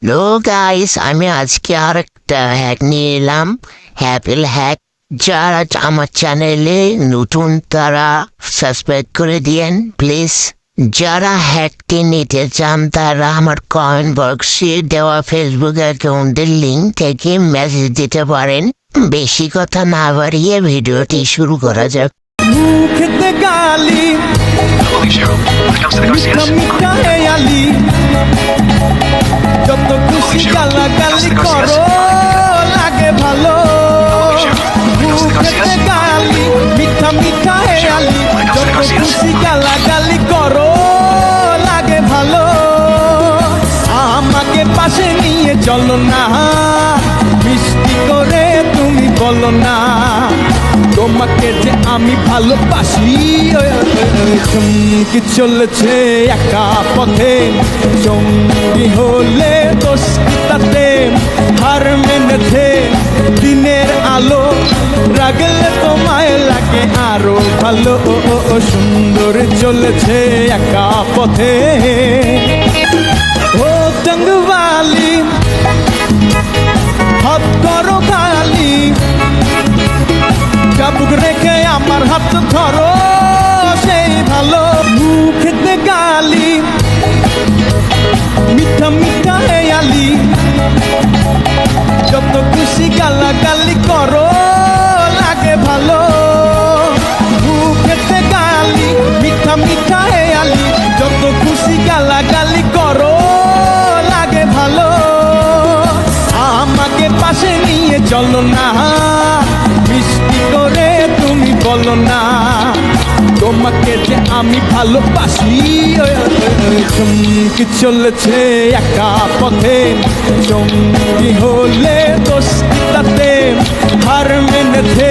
Hello guys, আমি আজকে আর একটা হ্যাক নিয়ে এলাম, অ্যাপেল হ্যাক। যারা আমার চ্যানেলে নতুন তারা সাবস্ক্রাইব করে দিয়েন প্লিজ। যারা হ্যাকটি নিতে চান তারা আমার কমেন্ট বক্সে দেওয়া ফেসবুক অ্যাকাউন্টের লিঙ্ক থেকে মেসেজ দিতে পারেন। বেশি কথা না বাড়িয়ে ভিডিওটি শুরু করা যাক। মুখেতে গালি মিঠা মিঠা হেয়ালি যত খুশি গালাগালি করো লাগে ভালো। মুখেতে গালি মিঠা মিঠা হেয়ালি যত খুশি গালাগালি করো লাগে ভালো। আমাকে পাশে নিয়ে চলো না, মিষ্টি করে তুমি বলো না তোমাকে যে আমি ভালোবাসি। চমকি চলেছে একা পথে, সঙ্গী হলে দোষ কি তাতে? হার মেনেছে দিনের আলো, রাগলে তোমায় লাগে আরো ভালো। সুন্দর চলেছে একা পথে। ও জঙ্গবালি হাত করো গালি, চাবুক রেখে আমার হাত ধরো সেই ভালো। মুখেতে গালি মিঠা মিঠা হেয়ালি যত খুশি গালাগালি করো লাগে ভালো। মুখেতে গালি মিঠা মিঠা হেয়ালি যত খুশি গালাগালি করো লাগে ভালো। আমাকে পাশে নিয়ে চলো না, মিষ্টি করে তুমি বলো না তোমাকে যে আমি ভালোবাসি। চমকি চলেছে একা পথে, সঙ্গী হলে দোষ কি তাতে? হার মেনেছে